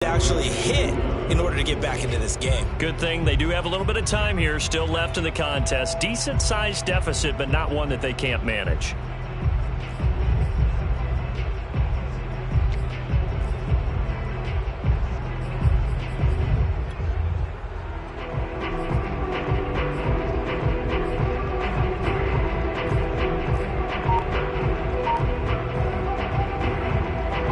actually hit in order to get back into this game. Good thing they do have a little bit of time here still left in the contest. Decent-sized deficit, but not one that they can't manage.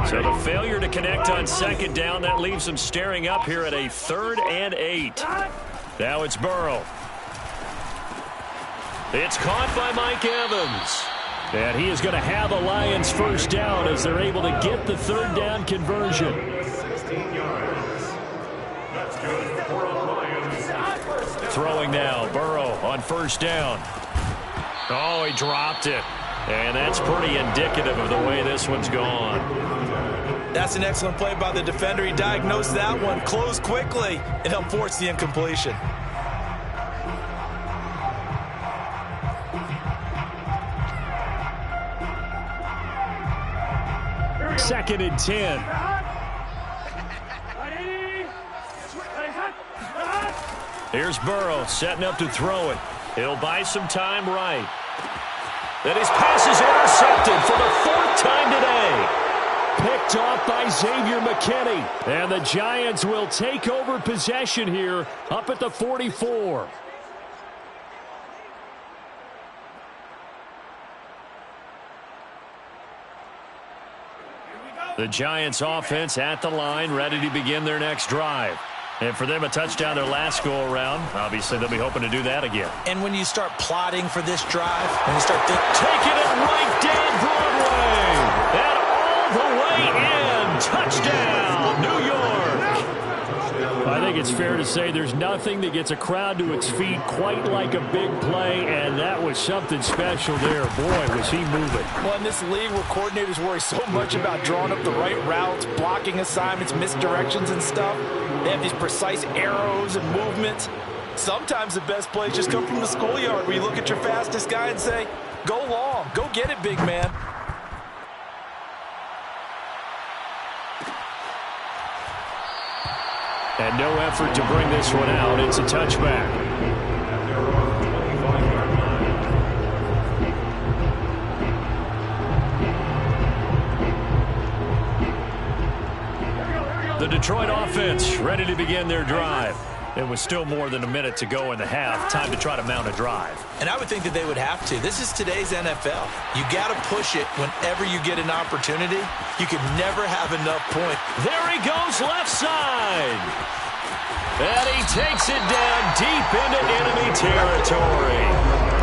So the failure to connect on second down, that leaves them staring up here at a 3rd and 8. Now it's Burrow. It's caught by Mike Evans. And he is going to have a Lions first down as they're able to get the 3rd down conversion. 16 yards. That's good for a Lions. Throwing now, Burrow on first down. Oh, he dropped it. And that's pretty indicative of the way this one's gone. That's an excellent play by the defender. He diagnosed that one, closed quickly, and helped force the incompletion. Second and 10. Here's Burrow setting up to throw it. He'll buy some time right. Then his pass is intercepted for the 4th time today. Picked off by Xavier McKinney. And the Giants will take over possession here up at the 44. The Giants offense at the line, ready to begin their next drive. And for them, a touchdown their last go-around. Obviously, they'll be hoping to do that again. And when you start plotting for this drive, when you start thinking, taking it right down Broadway. And all the way in. Touchdown, New York. I think it's fair to say there's nothing that gets a crowd to its feet quite like a big play, and that was something special there. Boy, was he moving. Well, in this league where coordinators worry so much about drawing up the right routes, blocking assignments, misdirections and stuff, they have these precise arrows and movements. Sometimes the best plays just come from the schoolyard where you look at your fastest guy and say, go long, go get it, big man. And no effort to bring this one out. It's a touchback. The Detroit offense ready to begin their drive. It was still more than a minute to go in the half. Time to try to mount a drive. And I would think that they would have to. This is today's NFL. You got to push it whenever you get an opportunity. You can never have enough points. There he goes, left side. And he takes it down deep into enemy territory.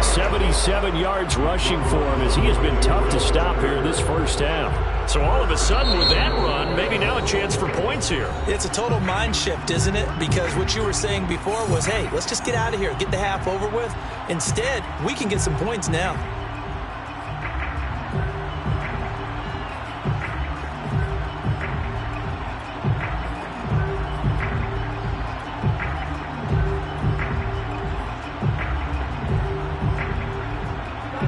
77 yards rushing for him as he has been tough to stop here in this first half. So all of a sudden with that run, maybe now a chance for points here. It's a total mind shift, isn't it? Because what you were saying before was, hey, let's just get out of here, get the half over with. Instead, we can get some points now.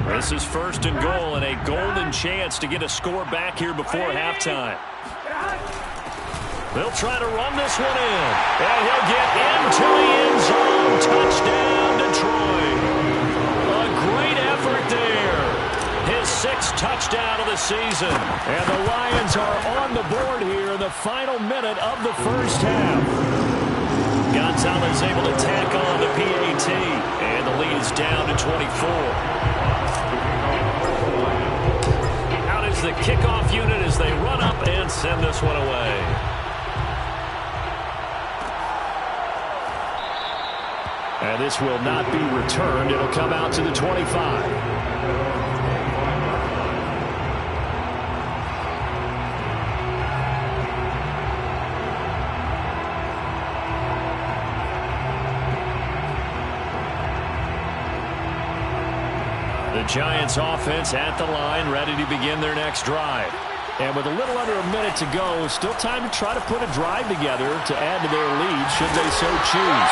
This is 1st and goal and a golden chance to get a score back here before halftime. They'll try to run this one in. And he'll get into the end zone. Touchdown, Detroit. A great effort there. His 6th touchdown of the season. And the Lions are on the board here in the final minute of the first half. Gonzalez able to tack on the PAT. And the lead is down to 24. The kickoff unit as they run up and send this one away. And this will not be returned. It'll come out to the 25. The Giants offense at the line, ready to begin their next drive. And with a little under a minute to go, still time to try to put a drive together to add to their lead should they so choose.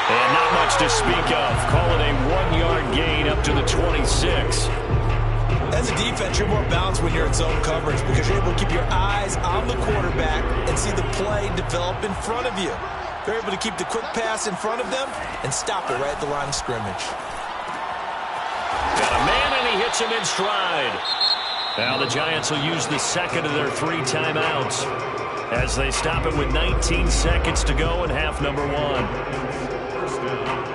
And not much to speak of. Call it a 1-yard gain up to the 26. As a defense, you're more balanced when you're in zone coverage because you're able to keep your eyes on the quarterback and see the play develop in front of you. They're able to keep the quick pass in front of them and stop it right at the line of scrimmage. Got a man, and he hits him in stride. Now the Giants will use the second of their 3 timeouts as they stop it with 19 seconds to go in half number 1. First down.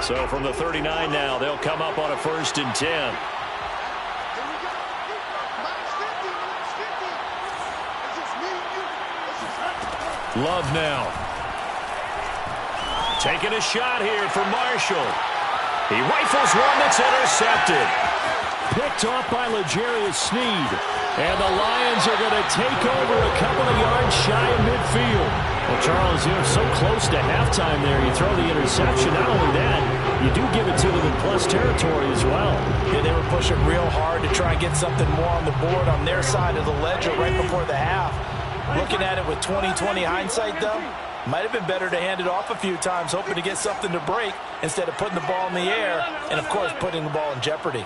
So from the 39 now, they'll come up on a 1st and 10. Love now. Taking a shot here for Marshall. He rifles one that's intercepted. Picked off by L'Jarius Sneed. And the Lions are going to take over a couple of yards shy of midfield. Well, Charles, you're so close to halftime there. You throw the interception. Not only that, you do give it to them in plus territory as well. Yeah, they were pushing real hard to try and get something more on the board on their side of the ledger right before the half. Looking at it with 20/20 hindsight, though, might have been better to hand it off a few times, hoping to get something to break instead of putting the ball in the air and, of course, putting the ball in jeopardy.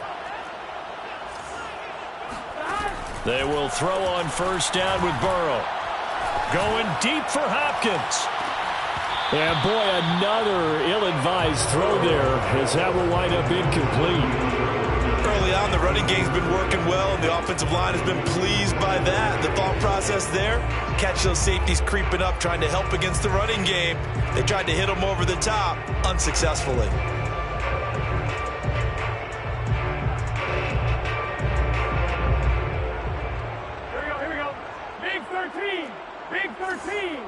They will throw on 1st down with Burrow. Going deep for Hopkins. And, boy, another ill-advised throw there as that will wind up incomplete. Early on, the running game's been working well, and the offensive line has been pleased by that. The thought process there, catch those safeties creeping up, trying to help against the running game. They tried to hit them over the top, unsuccessfully. Here we go. Big 13. Big 13.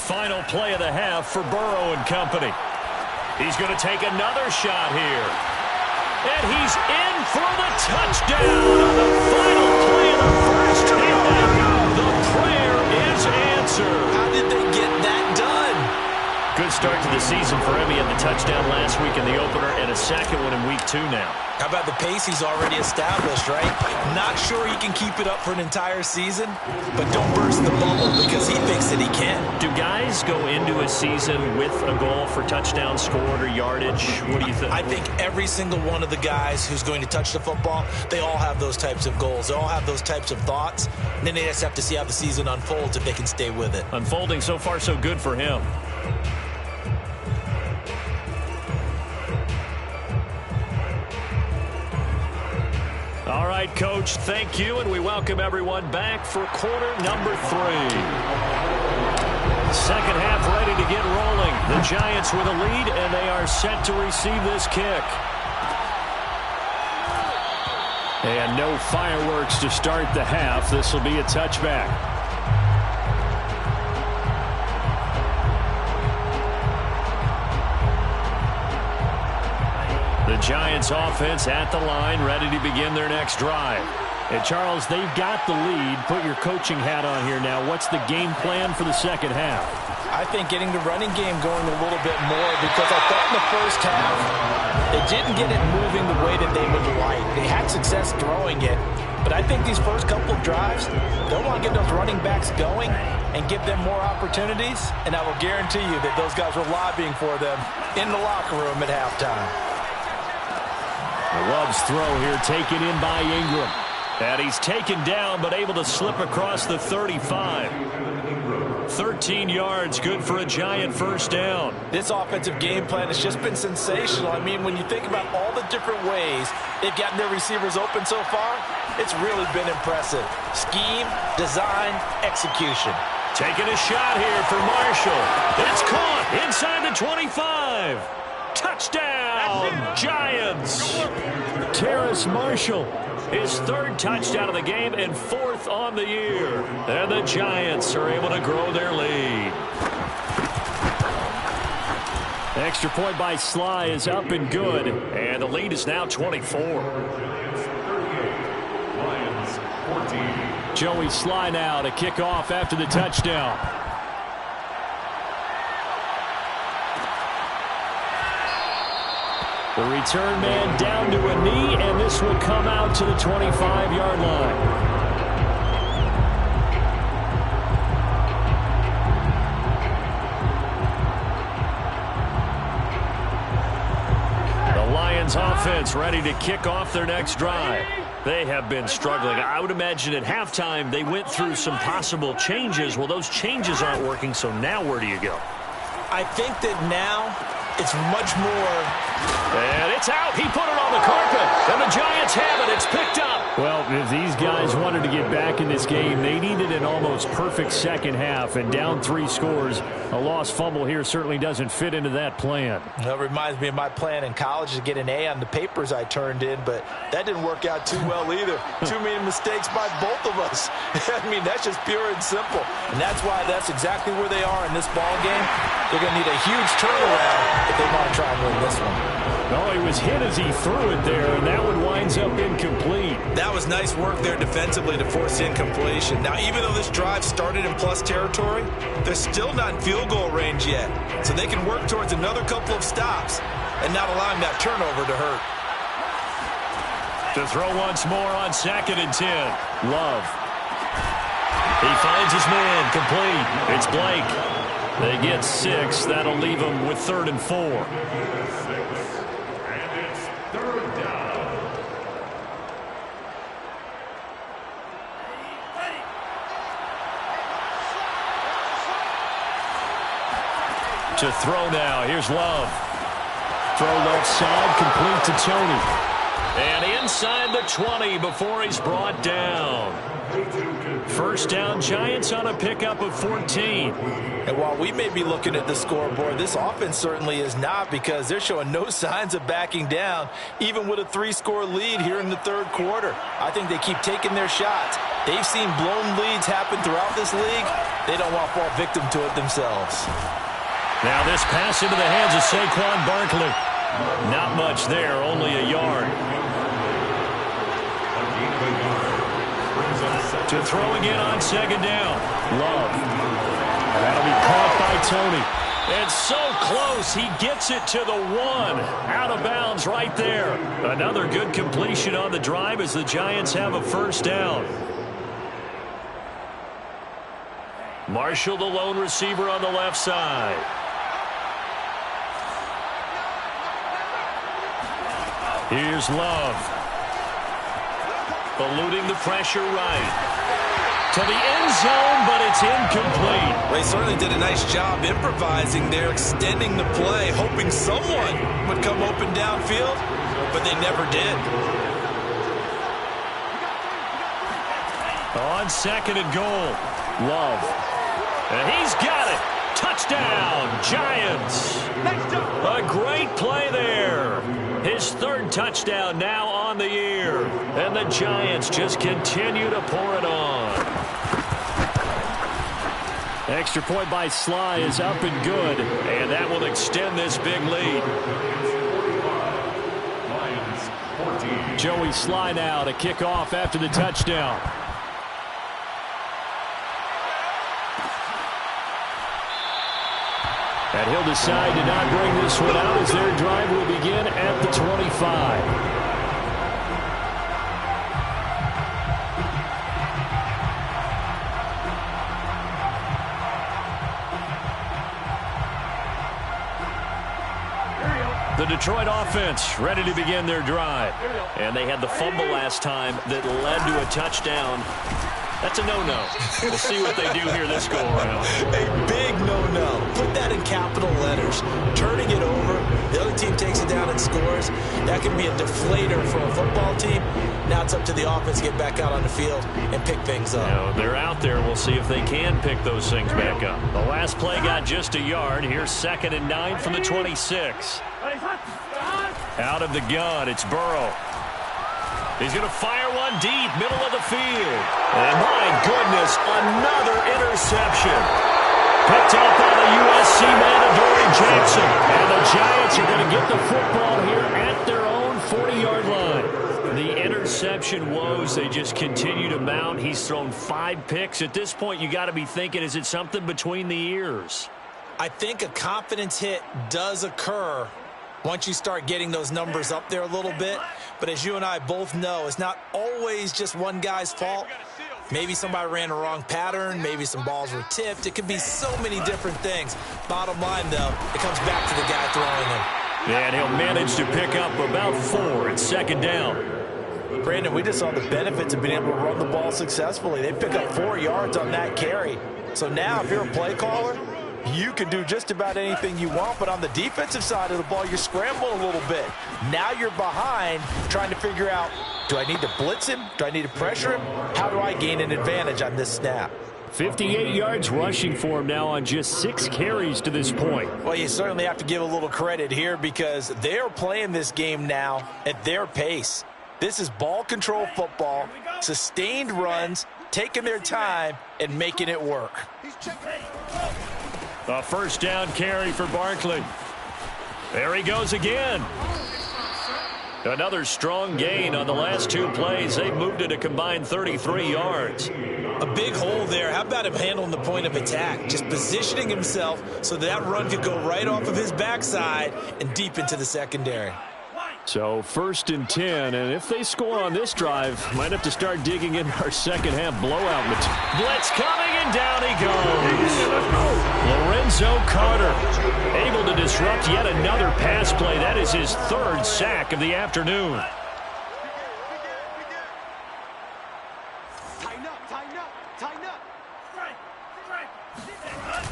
Final play of the half for Burrow and company. He's going to take another shot here. And he's in for the touchdown on the final play of the first half. The prayer is answered. How did they get that done? Good start to the season for him. He had the touchdown last week in the opener and a second one in week 2 now. How about the pace he's already established, right? Not sure he can keep it up for an entire season, but don't burst the bubble because he thinks that he can. Do guys go into a season with a goal for touchdown scored or yardage? What do you think? I think every single one of the guys who's going to touch the football, they all have those types of goals. They all have those types of thoughts. And then they just have to see how the season unfolds if they can stay with it. Unfolding so far so good for him. All right, Coach, thank you, and we welcome everyone back for quarter number 3. Second half ready to get rolling. The Giants with a lead, and they are set to receive this kick. And no fireworks to start the half. This will be a touchback. The Giants offense at the line, ready to begin their next drive. And Charles, they've got the lead. Put your coaching hat on here now. What's the game plan for the second half? I think getting the running game going a little bit more because I thought in the first half they didn't get it moving the way that they would like. They had success throwing it, but I think these first couple of drives, they'll want to get those running backs going and give them more opportunities, and I will guarantee you that those guys were lobbying for them in the locker room at halftime. Love's throw here taken in by Ingram. And he's taken down but able to slip across the 35. 13 yards, good for a Giant first down. This offensive game plan has just been sensational. I mean, when you think about all the different ways they've gotten their receivers open so far, it's really been impressive. Scheme, design, execution. Taking a shot here for Marshall. It's caught inside the 25. Touchdown, Giants. Terrace Marshall, his 3rd touchdown of the game and 4th on the year. And the Giants are able to grow their lead. Extra point by Sly is up and good. And the lead is now 24. Lions 14. Joey Sly now to kick off after the touchdown. The return man down to a knee, and this will come out to the 25-yard line. The Lions offense ready to kick off their next drive. They have been struggling. I would imagine at halftime they went through some possible changes. Well, those changes aren't working, so now where do you go? I think that now it's much more. And it's out. He put it on the carpet, and the Giants have it. It's picked up. Well, if these guys wanted to get back in this game, they needed an almost perfect second half, and down 3 scores. A lost fumble here certainly doesn't fit into that plan. That reminds me of my plan in college to get an A on the papers I turned in, but that didn't work out too well either. Too many mistakes by both of us. I mean, that's just pure and simple. And that's why that's exactly where they are in this ball game. They're going to need a huge turnaround if they want to try and win this one. Oh, he was hit as he threw it there, and that one winds up incomplete. That was nice work there defensively to force incompletion. Now, even though this drive started in plus territory, they're still not in field goal range yet. So they can work towards another couple of stops and not allowing that turnover to hurt. To throw once more on 2nd and 10. Love. He finds his man, complete. It's Blake. They get 6. That'll leave them with 3rd and 4. And it's 3rd down. To throw now. Here's Love. Throw left side, complete to Tony. And inside the 20 before he's brought down. 1st down, Giants on a pickup of 14. And while we may be looking at the scoreboard, this offense certainly is not, because they're showing no signs of backing down, even with a 3-score lead here in the 3rd quarter. I think they keep taking their shots. They've seen blown leads happen throughout this league. They don't want to fall victim to it themselves. Now this pass into the hands of Saquon Barkley. Not much there, only a yard. To throw again on 2nd down. Love. That'll be caught by Tony. And so close, he gets it to the 1. Out of bounds right there. Another good completion on the drive as the Giants have a 1st down. Marshall, the lone receiver on the left side. Here's Love. Eluding the pressure right. To the end zone, but it's incomplete. They certainly did a nice job improvising there, extending the play, hoping someone would come open downfield, but they never did. On 2nd and goal, Love. And he's got it. Touchdown, Giants. A great play there. His 3rd touchdown now on the year. And the Giants just continue to pour it on. Extra point by Sly is up and good. And that will extend this big lead. Joey Sly now to kick off after the touchdown. And he'll decide to not bring this one out as their drive will begin at the 25. The Detroit offense ready to begin their drive. And they had the fumble last time that led to a touchdown. That's a no-no. We'll see what they do here this go-around. A big no-no. Put that in capital letters. Turning it over, the other team takes it down and scores. That can be a deflator for a football team. Now it's up to the offense to get back out on the field and pick things up. You know, they're out there. We'll see if they can pick those things back up. The last play got just a yard. Here's 2nd and 9 from the 26. Out of the gun, it's Burrow. He's going to fire one deep, middle of the field. And my goodness, another interception. Picked up by the USC man, Adoree Jackson. And the Giants are going to get the football here at their own 40-yard line. The interception woes, they just continue to mount. He's thrown 5 picks. At this point, you got to be thinking, is it something between the ears? I think a confidence hit does occur once you start getting those numbers up there a little bit. But as you and I both know, it's not always just one guy's fault. Maybe somebody ran a wrong pattern. Maybe some balls were tipped. It could be so many different things. Bottom line, though, it comes back to the guy throwing them. And he'll manage to pick up about 4 at second down. Brandon, we just saw the benefits of being able to run the ball successfully. They pick up 4 yards on that carry. So now if you're a play caller, you can do just about anything you want, but on the defensive side of the ball, you're scrambling a little bit. Now you're behind trying to figure out, do I need to blitz him? Do I need to pressure him? How do I gain an advantage on this snap? 58 yards rushing for him now on just 6 carries to this point. Well, you certainly have to give a little credit here because they're playing this game now at their pace. This is ball control football, sustained runs, taking their time and making it work. A first down carry for Barkley. There he goes again. Another strong gain on the last 2 plays. They moved it a combined 33 yards. A big hole there. How about him handling the point of attack? Just positioning himself so that run could go right off of his backside and deep into the secondary. So 1st and 10, and if they score on this drive, might have to start digging in our second half blowout. Blitz coming, and down he goes. Lorenzo Carter able to disrupt yet another pass play. That is his 3rd sack of the afternoon.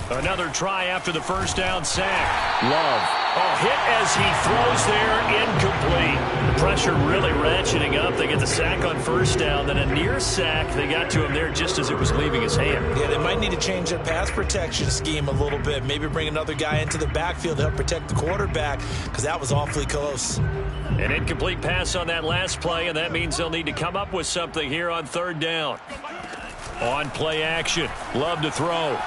Another try after the first down sack. Love. Oh, hit as he throws there, incomplete. The pressure really ratcheting up. They get the sack on first down, then a near sack. They got to him there just as it was leaving his hand. Yeah, they might need to change their pass protection scheme a little bit. Maybe bring another guy into the backfield to help protect the quarterback because that was awfully close. An incomplete pass on that last play, and that means they'll need to come up with something here on 3rd down. On play action. Love to throw.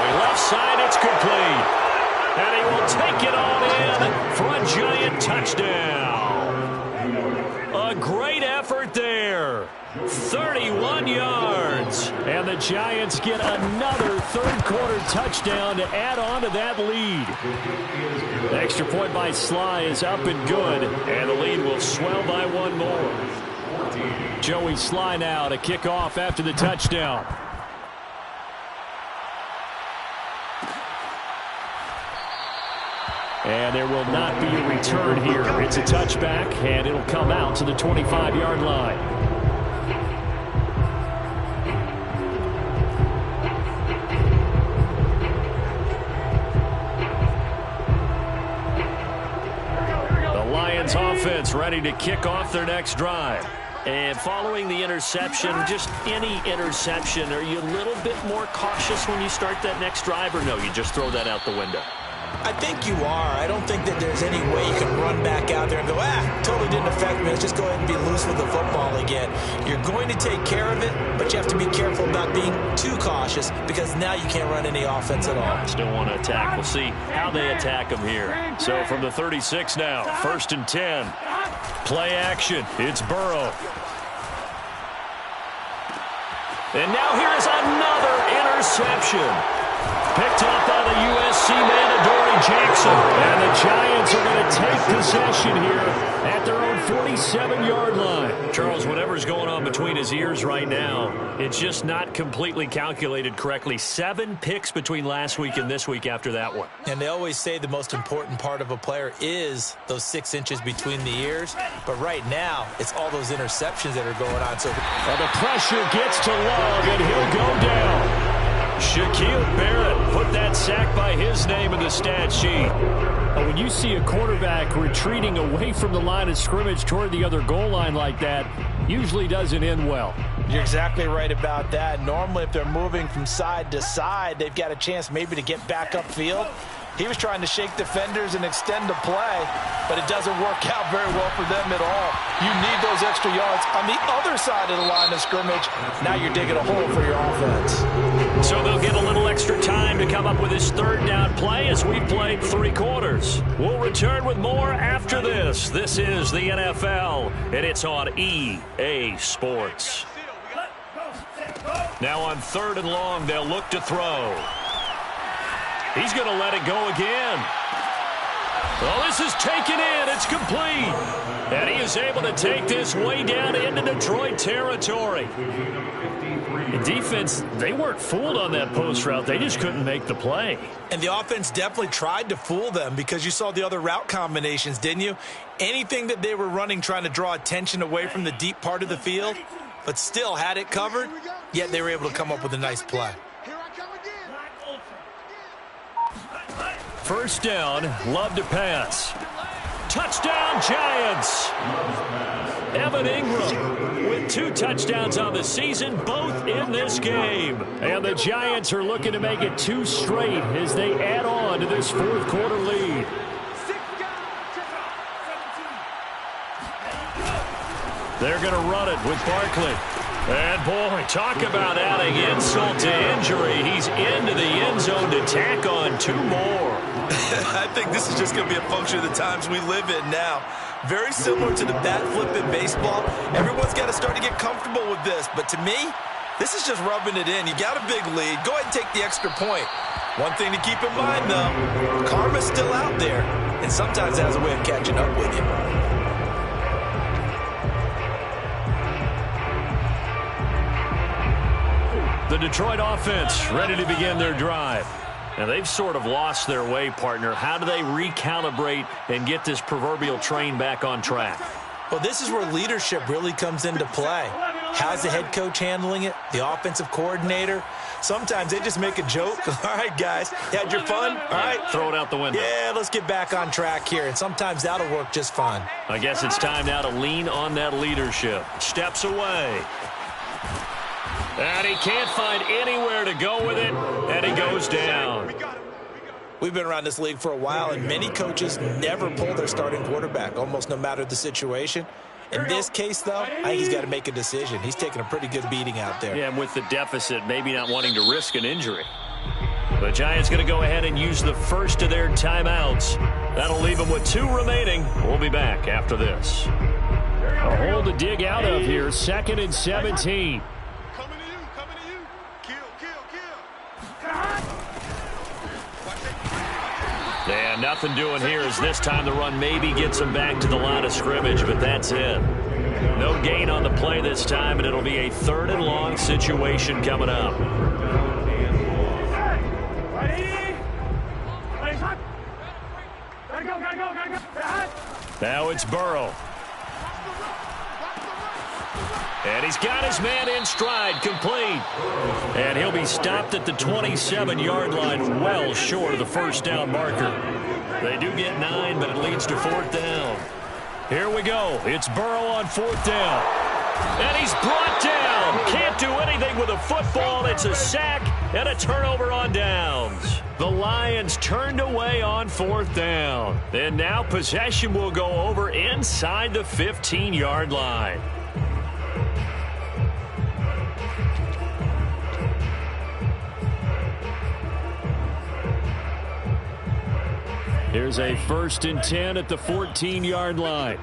Left side, it's complete. And he will take it all in for a giant touchdown. A great effort there. 31 yards. And the Giants get another 3rd quarter touchdown to add on to that lead. The extra point by Sly is up and good. And the lead will swell by 1 more. Joey Sly now to kick off after the touchdown. And there will not be a return here. It's a touchback, and it'll come out to the 25-yard line. The Lions offense ready to kick off their next drive. And following the interception, just any interception, are you a little bit more cautious when you start that next drive, or no, you just throw that out the window? I think you are. I don't think that there's any way you can run back out there and go, totally didn't affect me. Let's just go ahead and be loose with the football again. You're going to take care of it, but you have to be careful about being too cautious because now you can't run any offense at all. Still want to attack. We'll see how they attack them here. So from the 36 now, 1st and 10. Play action. It's Burrow. And now here is another interception. Picked up by the USC man, Adoree Jackson. And the Giants are going to take possession here at their own 47-yard line. Charles, whatever's going on between his ears right now, it's just not completely calculated correctly. 7 picks between last week and this week after that one. And they always say the most important part of a player is those 6 inches between the ears. But right now, it's all those interceptions that are going on. So the pressure gets to Love, and he'll go down. Shaquille Barrett put that sack by his name in the stat sheet. When you see a quarterback retreating away from the line of scrimmage toward the other goal line like that, usually doesn't end well. You're exactly right about that. Normally, if they're moving from side to side, they've got a chance maybe to get back upfield. He was trying to shake defenders and extend the play, but it doesn't work out very well for them at all. You need those extra yards on the other side of the line of scrimmage. Now you're digging a hole for your offense. So they'll get a little extra time to come up with this 3rd down play as we played 3 quarters. We'll return with more after this. This is the NFL, and it's on EA Sports. Now on 3rd and long, they'll look to throw. He's going to let it go again. Well, this is taken in. It's complete. And he is able to take this way down into Detroit territory. The defense, they weren't fooled on that post route. They just couldn't make the play. And the offense definitely tried to fool them because you saw the other route combinations, didn't you? Anything that they were running trying to draw attention away from the deep part of the field, but still had it covered, yet they were able to come up with a nice play. First down, love to pass. Touchdown, Giants! Evan Ingram with 2 touchdowns on the season, both in this game. And the Giants are looking to make it 2 straight as they add on to this fourth quarter lead. They're going to run it with Barkley. And, boy, talk about adding insult to injury. He's into the end zone to tack on 2 more. I think this is just going to be a function of the times we live in now. Very similar to the bat flip in baseball. Everyone's got to start to get comfortable with this. But to me, this is just rubbing it in. You got a big lead. Go ahead and take the extra point. One thing to keep in mind, though, karma's still out there. And sometimes it has a way of catching up with you. The Detroit offense ready to begin their drive. Now, they've sort of lost their way, partner. How do they recalibrate and get this proverbial train back on track? Well, this is where leadership really comes into play. How's the head coach handling it? The offensive coordinator? Sometimes they just make a joke. All right, guys, you had your fun? All right. Throw it out the window. Yeah, let's get back on track here. And sometimes that'll work just fine. I guess it's time now to lean on that leadership. Steps away. And he can't find anywhere to go with it, and he goes down. We've been around this league for a while, and many coaches never pull their starting quarterback, almost no matter the situation. In this case, though, I think he's got to make a decision. He's taking a pretty good beating out there. Yeah, and with the deficit, maybe not wanting to risk an injury. The Giants going to go ahead and use the first of their timeouts. That'll leave them with 2 remaining. We'll be back after this. A hole to dig out of here, 2nd and 17. And nothing doing here as this time the run maybe gets him back to the line of scrimmage, but that's it. No gain on the play this time, and it'll be a 3rd and long situation coming up. Now it's Burrow. And he's got his man in stride, complete. And he'll be stopped at the 27-yard line, well short of the first down marker. They do get 9, but it leads to 4th down. Here we go. It's Burrow on 4th down. And he's brought down. Can't do anything with a football. It's a sack and a turnover on downs. The Lions turned away on 4th down. And now possession will go over inside the 15-yard line. Here's a 1st and 10 at the 14-yard line.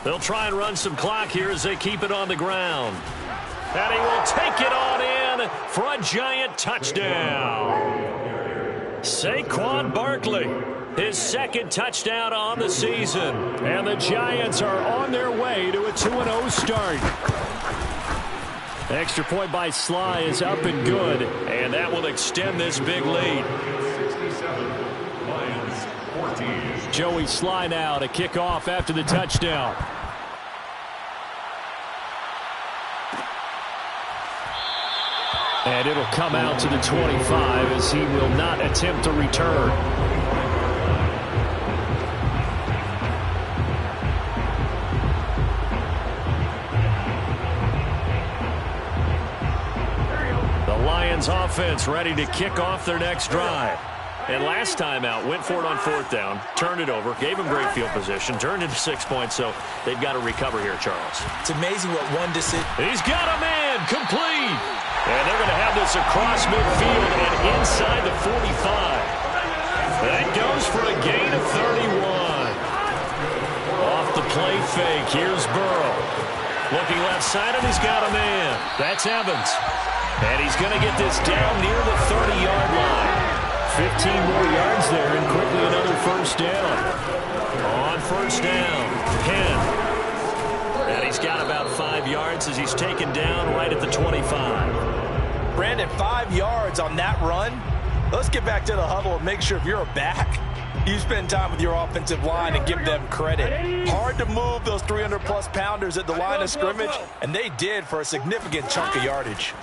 They'll try and run some clock here as they keep it on the ground. And he will take it on in for a Giant touchdown. Saquon Barkley, his 2nd touchdown on the season. And the Giants are on their way to a 2-0 start. Extra point by Sly is up and good, and that will extend this big lead. 67, Lions 14. Joey Sly now to kick off after the touchdown. And it'll come out to the 25 as he will not attempt to return. Offense ready to kick off their next drive. And last time out, went for it on 4th down, turned it over, gave him great field position, turned into 6 points, so they've got to recover here, Charles. It's amazing what one decision. He's got a man, complete. And they're going to have this across midfield and inside the 45. That goes for a gain of 31. Off the play fake, here's Burrow. Looking left side, and he's got a man. That's Evans. And he's going to get this down near the 30-yard line. 15 more yards there, and quickly another first down. On first down, Penn. And he's got about 5 yards as he's taken down right at the 25. Brandon, 5 yards on that run. Let's get back to the huddle and make sure if you're a back, you spend time with your offensive line and give them credit. Hard to move those 300-plus pounders at the line of scrimmage, and they did for a significant chunk of yardage.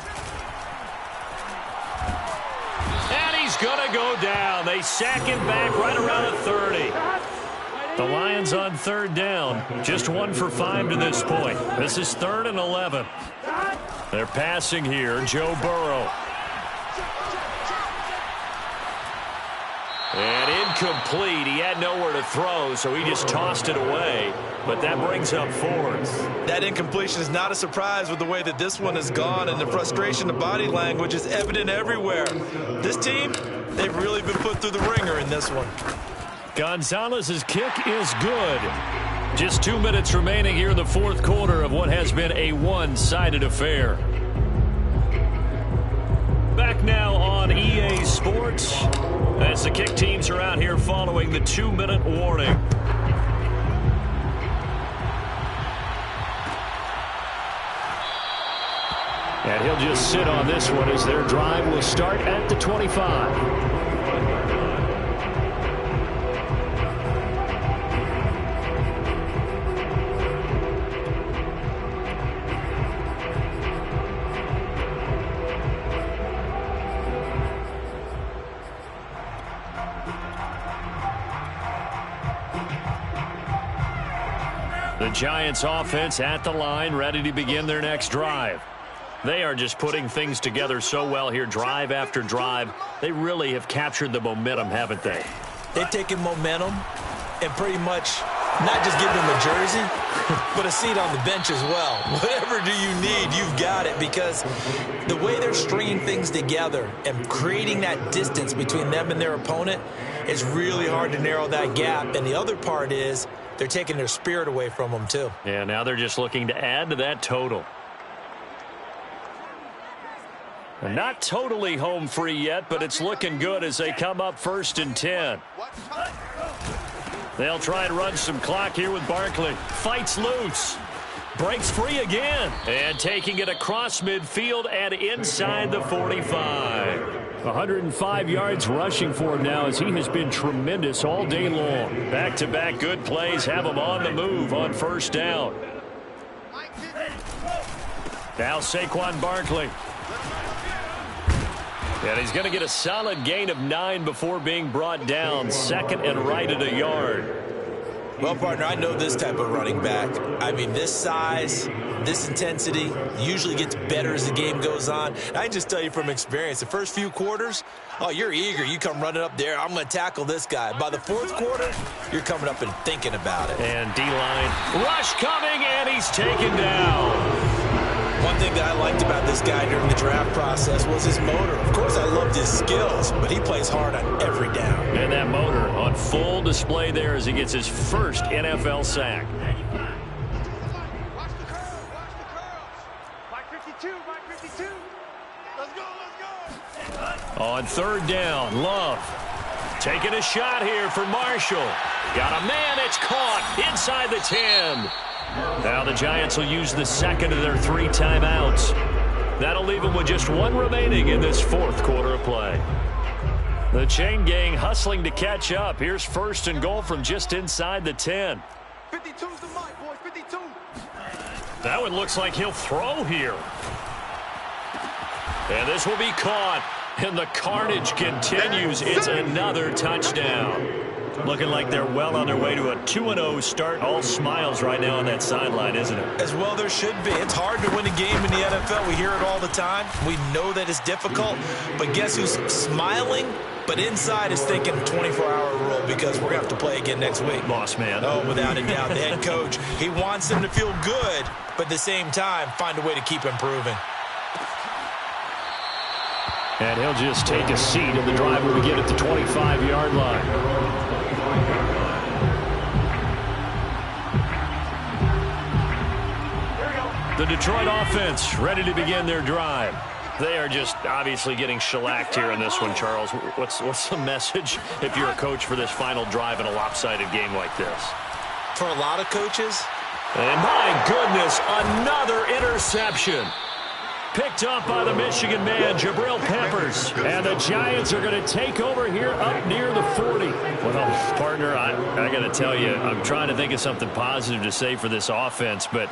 And he's going to go down. They sack him back right around the 30. The Lions on third down. Just 1 for 5 to this point. This is 3rd and 11. They're passing here. Joe Burrow. And incomplete. He had nowhere to throw, so he just tossed it away. But that brings up 4th. That incompletion is not a surprise with the way that this one has gone, and the frustration of body language is evident everywhere. This team, they've really been put through the ringer in this one. Gonzalez's kick is good. Just 2 minutes remaining here in the 4th quarter of what has been a one-sided affair. Back now on EA Sports as the kick teams are out here following the 2-minute warning. And he'll just sit on this one as their drive will start at the 25. The Giants offense at the line, ready to begin their next drive. They are just putting things together so well here, drive after drive. They really have captured the momentum, haven't they? They've taken momentum and pretty much not just give them a jersey, but a seat on the bench as well. Whatever do you need, you've got it, because the way they're stringing things together and creating that distance between them and their opponent is really hard to narrow that gap. And the other part is they're taking their spirit away from them, too. Yeah, now they're just looking to add to that total. And not totally home free yet, but it's looking good as they come up 1st and 10. They'll try and run some clock here with Barkley. Fights loose. Breaks free again. And taking it across midfield and inside the 45. 105 yards rushing for him now as he has been tremendous all day long. Back-to-back good plays have him on the move on first down. Now Saquon Barkley. And he's going to get a solid gain of 9 before being brought down. 2nd and right at a yard. Well, partner, I know this type of running back. I mean, this size, this intensity usually gets better as the game goes on. I can just tell you from experience, the first few quarters, oh, you're eager. You come running up there, I'm going to tackle this guy. By the 4th quarter, you're coming up and thinking about it. And D-line rush coming, and he's taken down. One thing that I liked about this guy during the draft process was his motor. Of course, I loved his skills, but he plays hard on every down. And that motor on full display there as he gets his first NFL sack. Watch the curls, watch the curls. Mike 52, Mike 52. Let's go, let's go. On 3rd down, Love taking a shot here for Marshall. Got a man, it's caught inside the 10. Now the Giants will use the 2nd of their 3 timeouts. That'll leave them with just 1 remaining in this 4th quarter of play. The chain gang hustling to catch up. Here's 1st and goal from just inside the 10. 52's the mic, boys, 52. That one looks like he'll throw here. And this will be caught. And the carnage continues. It's another touchdown. Looking like they're well on their way to a 2-0 start. All smiles right now on that sideline, isn't it? As well there should be. It's hard to win a game in the NFL. We hear it all the time. We know that it's difficult. But guess who's smiling? But inside is thinking 24-hour rule, because we're going to have to play again next week. Boss man. Oh, without a doubt. The head coach, he wants them to feel good, but at the same time, find a way to keep improving. And he'll just take a seat, and the drive will begin at the 25-yard line. The Detroit offense ready to begin their drive. They are just obviously getting shellacked here in this one, Charles. What's the message if you're a coach for this final drive in a lopsided game like this? For a lot of coaches. And my goodness, another interception. Picked up by the Michigan man, Jabril Peppers. And the Giants are going to take over here up near the 40. Well, partner, I got to tell you, I'm trying to think of something positive to say for this offense, but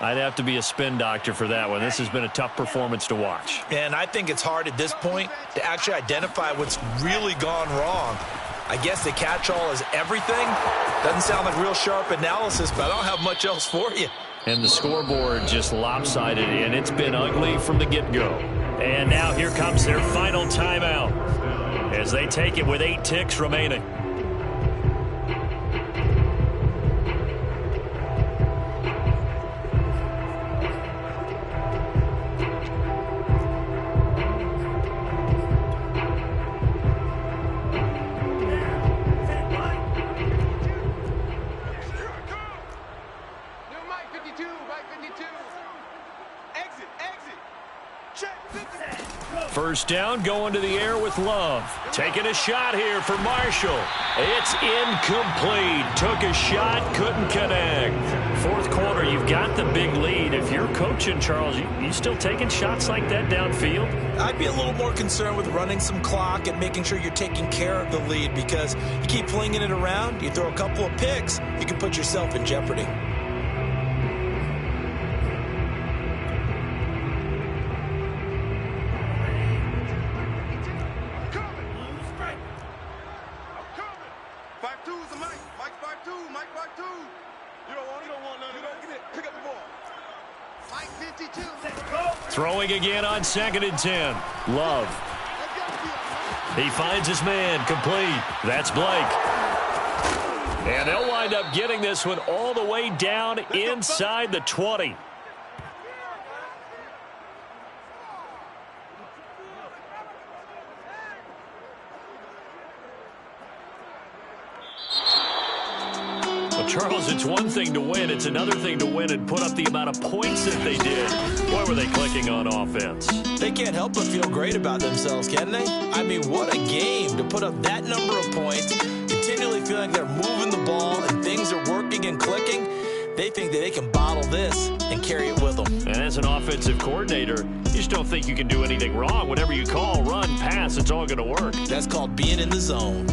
I'd have to be a spin doctor for that one. This has been a tough performance to watch. And I think it's hard at this point to actually identify what's really gone wrong. I guess the catch-all is everything. Doesn't sound like real sharp analysis, but I don't have much else for you. And the scoreboard just lopsided, and it's been ugly from the get-go. And now here comes their final timeout as they take it with 8 ticks remaining. First down, going to the air with Love. Taking a shot here for Marshall. It's incomplete. Took a shot, couldn't connect. Fourth quarter, you've got the big lead. If you're coaching, Charles, you still taking shots like that downfield? I'd be a little more concerned with running some clock and making sure you're taking care of the lead, because you keep flinging it around, you throw a couple of picks, you can put yourself in jeopardy. Throwing again on 2nd and 10. Love. He finds his man. Complete. That's Blake. And they'll wind up getting this one all the way down inside the 20. Charles, it's one thing to win. It's another thing to win and put up the amount of points that they did. Boy, were they clicking on offense. They can't help but feel great about themselves, can they? I mean, what a game to put up that number of points, continually feeling they're moving the ball and things are working and clicking. They think that they can bottle this and carry it with them. And as an offensive coordinator, you just don't think you can do anything wrong. Whatever you call, run, pass, it's all going to work. That's called being in the zone.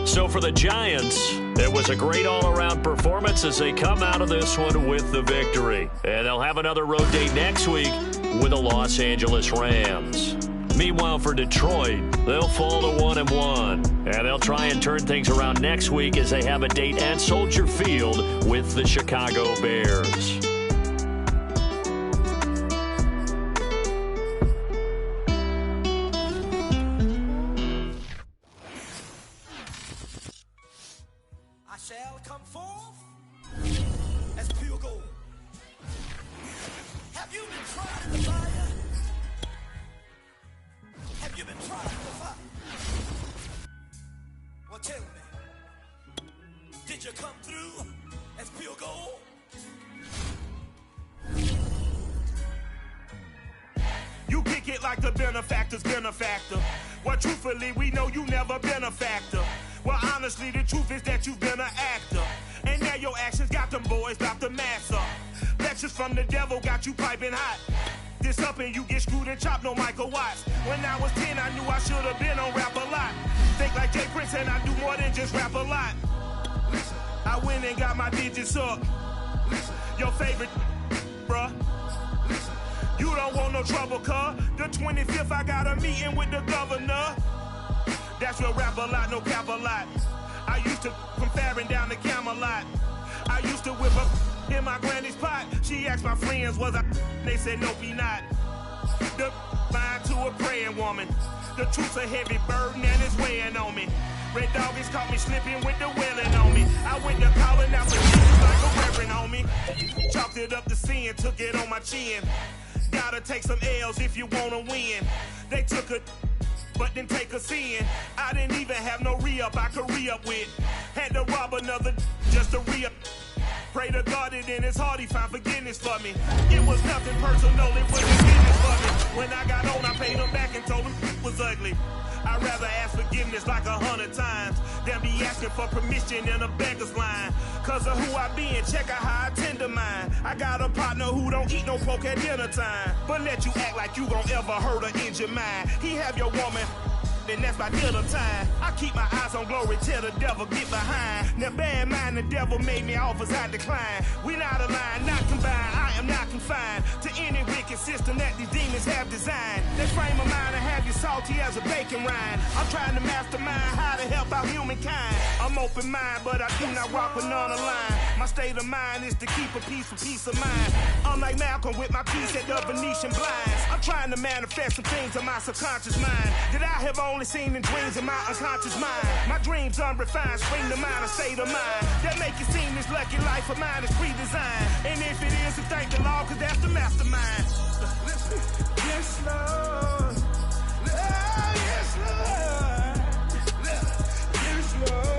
So for the Giants, it was a great all-around performance as they come out of this one with the victory. And they'll have another road date next week with the Los Angeles Rams. Meanwhile, for Detroit, they'll fall to 1-1. And they'll try and turn things around next week as they have a date at Soldier Field with the Chicago Bears. Benefactor. Well, truthfully, we know you never been a factor. Well, honestly, the truth is that you've been an actor. And now your actions got them boys about to mass up. Lectures from the devil got you piping hot. This up and you get screwed and chopped, no Michael Watts. When I was 10, I knew I should have been on rap a lot. Think like Jay Prince and I do more than just rap a lot. I went and got my digits up. Your favorite, bruh. You don't want no trouble, cuz. The 25th, I got a meeting with the governor. That's real rap a lot, no cap a lot. I used to from Farron down to Camelot. I used to whip up in my granny's pot. She asked my friends, was I? They said, nope, he not. The line to a praying woman. The truth's a heavy burden and it's weighing on me. Red Doggies caught me slipping with the wailing on me. I went to calling out for Jesus like a reverend on me. Chalked it up to sin, took it on my chin. Gotta take some L's if you wanna win. They took a, but didn't take a sin. I didn't even have no re-up I could re-up with. Had to rob another just to re-up. Pray to God that in his heart he found forgiveness for me. It was nothing personal, it was business for me. When I got on, I paid him back and told him it was ugly. I'd rather ask forgiveness like 100 times than be asking for permission in a beggar's line. Cause of who I be and check out how I tend to mine. I got a partner who don't eat no pork at dinner time, but let you act like you gon' ever hurt or injure mine. He have your woman, then that's my dinner time. I keep my eyes on glory till the devil get behind. Now bear in mind the devil made me offers I decline. We not aligned, not combined, I am not confined to any wicked system that these demons have designed. That frame of mind to have you salty as a bacon rind. I'm trying to mastermind how to help out humankind. I'm open mind, but I do not walk with none aligned. My state of mind is to keep a peace of mind. Unlike Malcolm with my piece at the Venetian blinds. I'm trying to manifest some things in my subconscious mind that I have only seen in dreams in my unconscious mind. My dreams unrefined, spring to mind, a state of mind that make it seem this lucky life of mine is pre-designed. And if it is, then thank the Lord, cause that's the mastermind. Yes, Lord. Yes, Lord. Yes, Lord.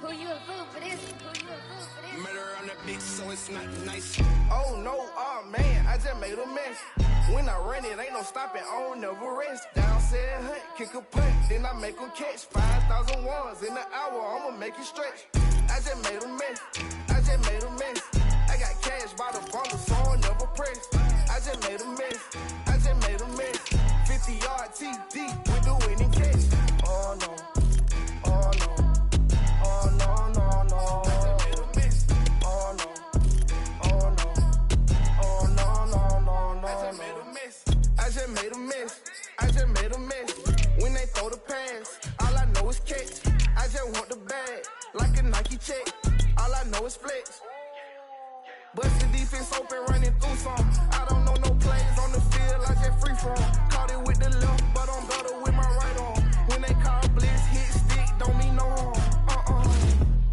Who you a fool for this? Who you a fool for this? Murder on the beat, so it's not nice. Oh no, oh man, I just made a mess. When I run it, ain't no stopping, I don't never rest. Down said hunt, kick a punt, then I make them catch 5,000 ones in an hour, I'ma make it stretch. I just made a mess, I just made a mess. I got cash by the bundle, so I never press. I just made a mess, I just made a mess. 50-yard TD with the winning catch. Oh no, oh no. Oh no, no, no. I just made a mess. Oh no. Oh no. Oh no, no, no, no. I just made a mess. I just made a mess. I just made a mess. When they throw the pass, all I know is catch. I just want the bag, like a Nike check. All I know is flex. Bust the defense open, running through some. I don't know no plays on the field, I just free from. Caught it with the left, but I'm better with my right arm. When they call blitz, hit stick, don't mean no harm.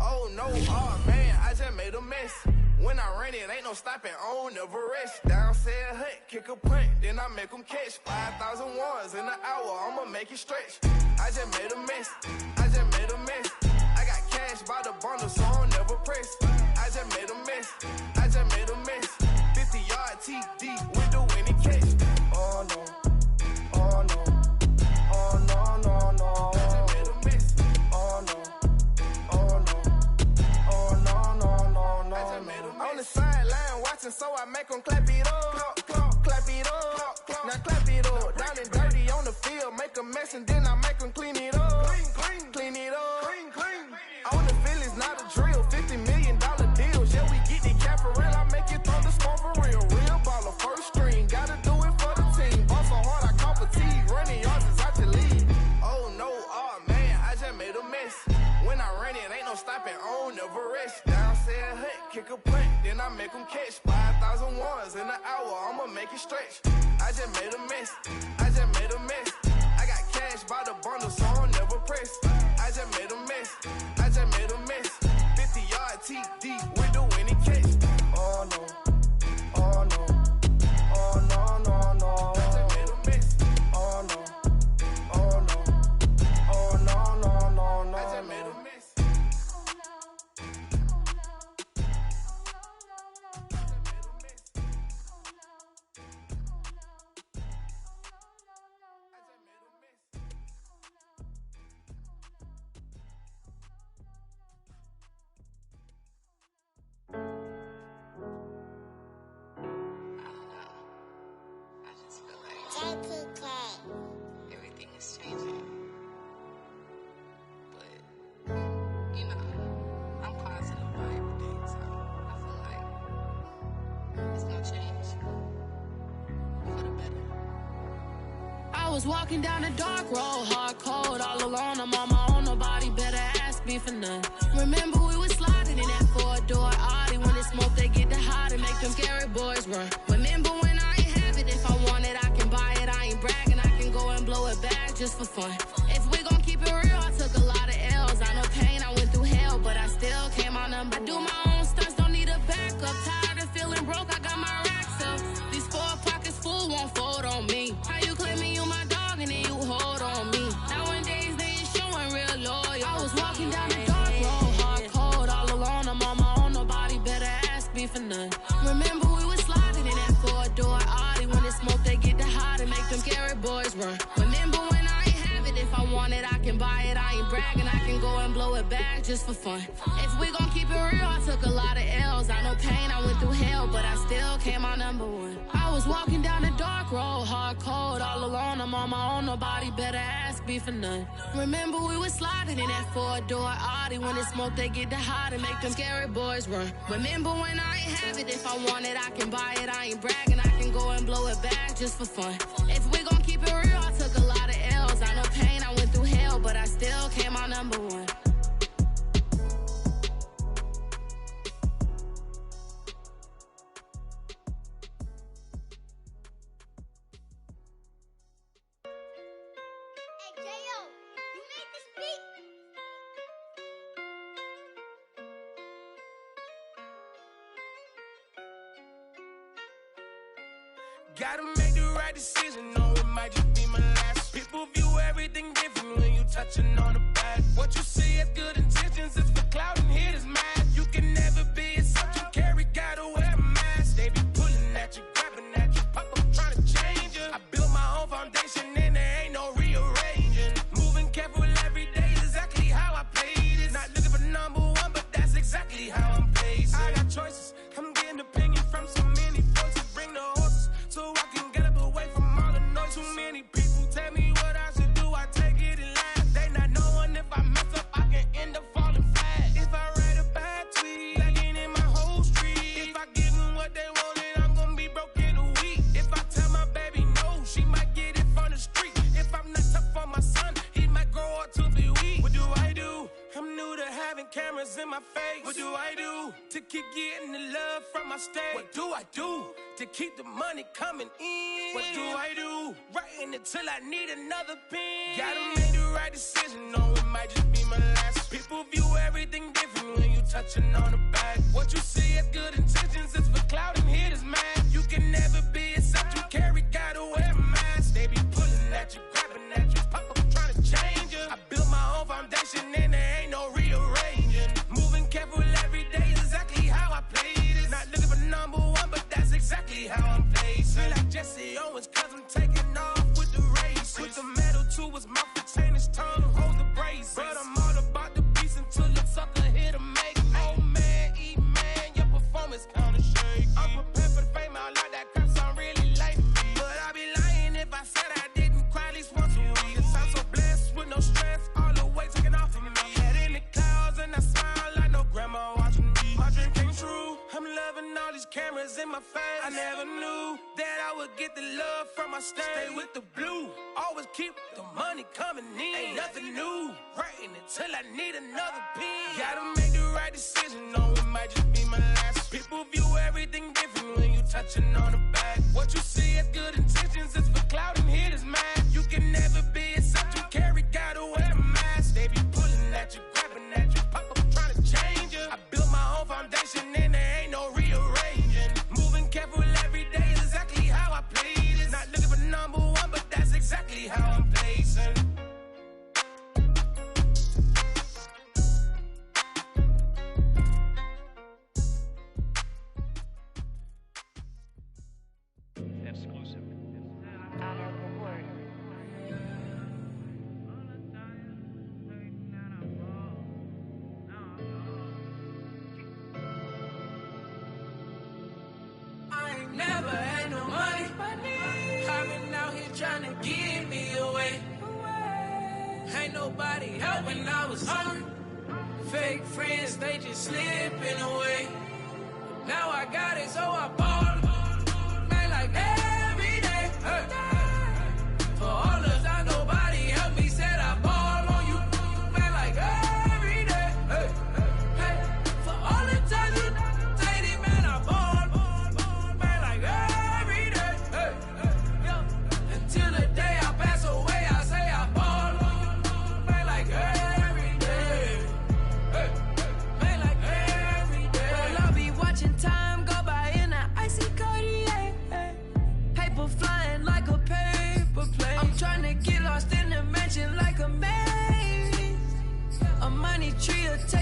Oh no, oh man, I just made a mess. When I run it, ain't no stopping, I don't never rest. Down said hunt, kick a punt, then I make them catch 5,000 ones in an hour, I'ma make it stretch. I just made a mess, I just made a mess. I got cash by the bundle, so I don't never press. I just made a mess, I just made a mess. 50-yard TD with the winning catch. Oh no, oh no, oh no, no, no. I just made a mess, oh no. On the sideline watching, so I make them clap it up. Clap it up. Now clap it up. Down and dirty on the field, make a mess and then I make them clean it up. Clean it up. On the field is not a drill. $50 million deals. Yeah, we get the cap for real. I make it thunderstorm for real. Real baller, first string. Gotta do it for the team. Ball so hard, I call fatigue. Running yards is out your league. Oh no, oh man, I just made a mess. When I run it, ain't no stopping, I don't never rest. Down said hunt, kick a punt, then I make them catch 5,000 ones in an hour, I'ma make it stretch. I just made a mess, I just made a mess. I got cash by the bundle, so I don't never press. I just made a mess, I just made a mess. 50-yard TD with the winning catch. Oh no, oh no, oh no, no, no. I just made a mess, oh no, oh no, oh no, no, no, no. I just made a mess. Everything is changing. But, you know, I'm positive about everything, so I feel like it's gonna change for the better. I was walking down a dark road, hard cold, all alone. I'm on my own, nobody better ask me for none. Remember we was sliding in that four-door Audi. When it smoke, they get the hot and make them scary boys run. Remember when I ain't have it, if I want it, I can buy it. I ain't bragging, I can go and blow it back just for fun. If we gon' keep it real, I took a lot of L's. I know pain, I went through hell, but I still came out number I do my own stunts, don't need a backup. Tired of feeling broke, I got my racks up. These 4 pockets full won't fold on me. How you claiming you my dog and then you hold on me? Nowadays they ain't showing real loyal. I was walking down the dark road, hard cold, all alone. I'm on my own, nobody better ask me for none. Remember we was sliding in that 4-door Audi. When it's smoke, they get the hot and make them scary boys run. Remember when I ain't have it, if I want it, I can buy it. I ain't bragging, I can go and blow it back just for fun. If we gon' keep it real, I took a lot of L's. I know pain, I went through hell, but I still came out number 1. I was walking down the dark road, hard cold, all alone. I'm on my own, nobody better ask me for none. Remember we was sliding in that 4-door Audi. When it's smoke, they get the hot and make them scary boys run. Remember when I ain't have it, if I want it, I can buy it. I ain't bragging, I can go and blow it back just for fun. If we gon' keep it real, I took a lot of L's. I know pain, I went through hell, but I still came out number 1. Gotta make the right decision, no, it might just be my last. People view everything different when you touching on the back. What you see is good intentions, it's for clout and haters mad. You can never be a such you carry, gotta wear a mask. They be pulling at you, grabbing at you, pop up trying to change you. I built my own foundation and there ain't no rearranging. Moving careful every day is exactly how I played it. Not looking for number 1, but that's exactly how I'm placed. I got choices, I'm getting opinion from so many voices. Bring the horses so I can get up away from all the noise. Too many people tell me what I should do, I take it and laugh. They not knowing if I mess up, I can end up falling flat. If I write a bad tweet, lagging in my whole street. If I give them what they wanted, I'm gonna be broke in a week. If I tell my baby no, she might get it from the street. If I'm not tough for my son, he might grow up to be weak. What do I do? I'm new to having cameras in my face. What do I do to keep getting the love from my state? What do I do to keep the money coming in? What do I do? Writing until I need another pen. Gotta make the right decision, no, it might just be my last. People view everything different when you touching on the back. What you see is good intentions, it's for clout and haters mad. You can never be a such you carry, gotta wear a mask. They be pulling at you, grabbing at you, pop up trying to change you. I built my own foundation and there ain't no rearranging. Moving careful every day is exactly how I played it. Not looking for number 1, but that's exactly how I'm placed. Feel like Jesse Owens, cause I'm taking off with the race. With the metal to his mouth, retain his tongue, hold the brace. But I'm all about the beats until the sucker hit a make. Oh man, eat man, your performance kinda shake. I'm prepared for the fame, I like that crap sound really like me. But I'd be lying if I said I didn't cry at least once a week. Cause I'm so blessed with no stress, all the weight taken off of me. Head in the clouds and I smile like no grandma watching me. My dream came true, I'm loving all these cameras in my face. I never knew that I would get the love from my state. Stay with the blue, always keep the money coming in. Ain't nothing new, writing until I need another pen. Gotta make the right decision, no, it might just be my last. People view everything different when you touching on the back. What you see is good intentions, it's for clout and haters mad. You can never be a such you carry, gotta wear a mask. They be pulling at you, grabbing at you, pop up trying to change you. I built my own foundation and there ain't no rearranging. Moving careful every day is exactly how I played it. Not looking for number 1, but that's exactly how I'm placing. Exclusive. I ain't never had no money. I've been out here trying to give me away. Ain't nobody helping, I was hungry. Fake friends, they just slipping away. Now I got it, so I ball. Man, like every day. Hey. For all the time nobody helped me, said I ball on you. Man, like every day. Hey. Hey. For all the times you dated, man, I ball. Man, like every day. Hey. Hey. Until the day I pass away, I say I ball on you. Man, like every day. Hey. Man, like every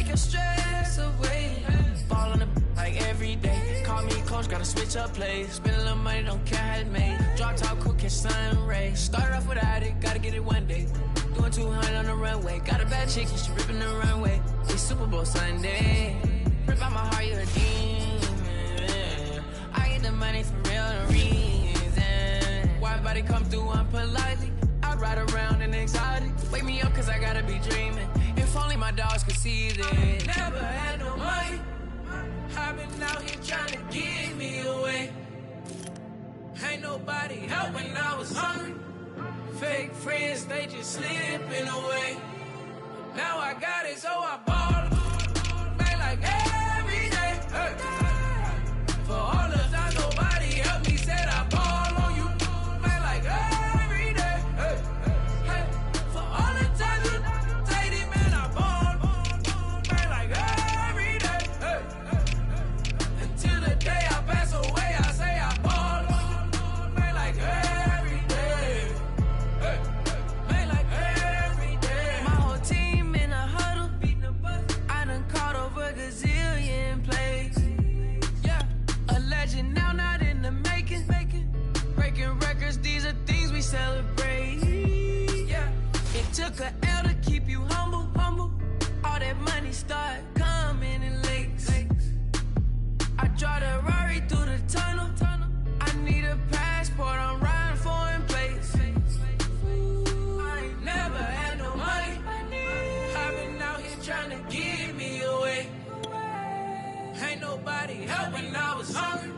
your stress away. Ball on the like every day. Call me coach, gotta switch up plays. Spend a little money, don't care how it made. Drop top, cool, catch sun rays. Start off without it, gotta get it one day. Doing 200 on the runway. Got a bad chick, she ripping the runway. It's Super Bowl Sunday. Rip out my heart, you a demon. I get the money for real reason. Why body come through unpolitely? I ride around in exotic. Wake me up cause I gotta be dreaming. If only my dogs could see this. Never had no money. I've been out here trying to give me away. Ain't nobody help when I was hungry. Fake friends, they just slipping away. Now I got it, so I ball. Man, like every day. Hey. For all the time nobody helped me, said I ball on you. Man, like every day. Hey. Hey. For all the times you take it, man, I ball. Man, like every day. Hey. Until the day I pass away, I say I ball. Man, like every day. Hey. Man, like every day. My whole team in a huddle, beating the bus. I done caught over a gazillion plays. Yeah, a legend now, not in the making. Breaking records, these are things we celebrate. Yeah, it took a L to keep you humble. All that money start coming in lakes. I drive the Rari through the tunnel. I need a passport, I'm riding foreign plates. I ain't never had no money. I've been out here trying to give me away. Ain't nobody help when I was hungry.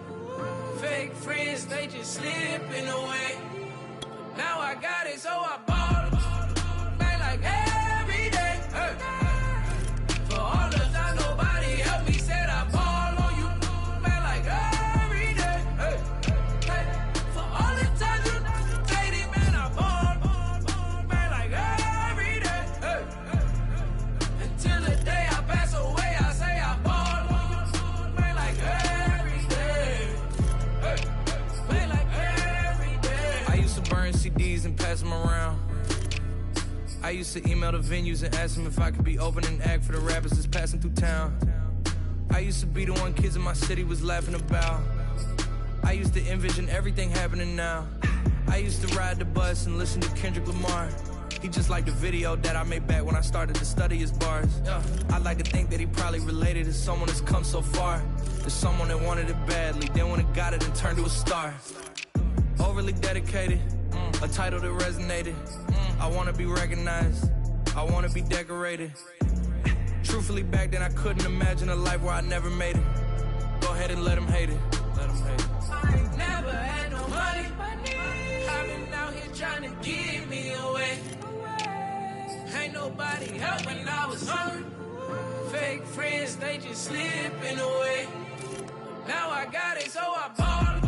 Fake friends, they just slipping away. Now I got it, so I ball. Man, like every day. Hey. For all the time nobody helped me, said I ball on you. Man, like every day. Hey. Hey. For all the times you played it, man, I ball. Man, like every day. Hey. Until the day I pass away, I say I ball. Man, like every day. Hey. Man, like every day. I used to burn CDs and pass them around. I used to email the venues and ask them if I could be opening act for the rappers that's passing through town. I used to be the one kids in my city was laughing about. I used to envision everything happening now. I used to ride the bus and listen to Kendrick Lamar. He just like the video that I made back when I started to study his bars. I like to think that he probably related to someone that's come so far. To someone that wanted it badly, then when it got it and turned to a star. Overly dedicated, a title that resonated. I wanna be recognized, I wanna be decorated. Truthfully, back then I couldn't imagine a life where I never made it. Go ahead and let them hate it. Let them hate it. I ain't never had no money. I've been out here trying to give me away. Ain't nobody help when I was hungry. Fake friends, they just slipping away. Now I got it, so I ball.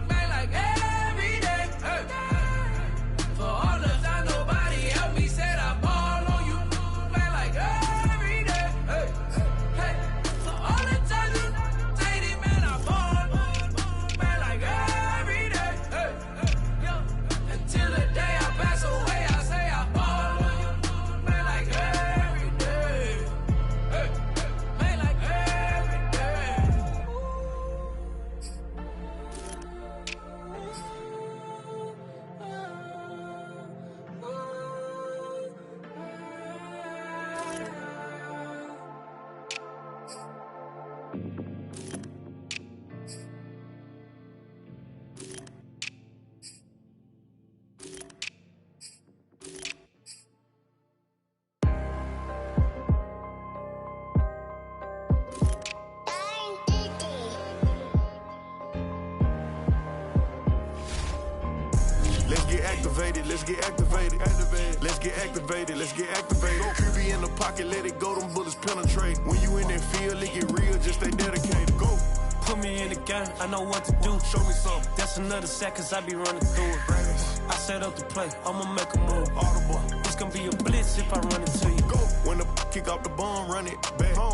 Man, like every day. Hey. For all the time nobody helped me, said I ball on you. Man, like every day. Hey. Hey. For all the time you played it, man, I ball. Man, like every day. Hey. Yo. Until the day I pass away, I say I ball on you. Man, like every day. Hey. Man, like every day. Let's get activated, let's get activated. Let's get activated, let's get activated. QB in the pocket, let it go, them bullets penetrate. When you in that field, it get real, just stay dedicated. Go. Put me in the game, I know what to do. Show me something. That's another sack, cause I be running through it. I set up the play, I'ma make a move. Audible. It's gonna be a blitz if I run into you. Go. When the kick off the bomb, run it back home.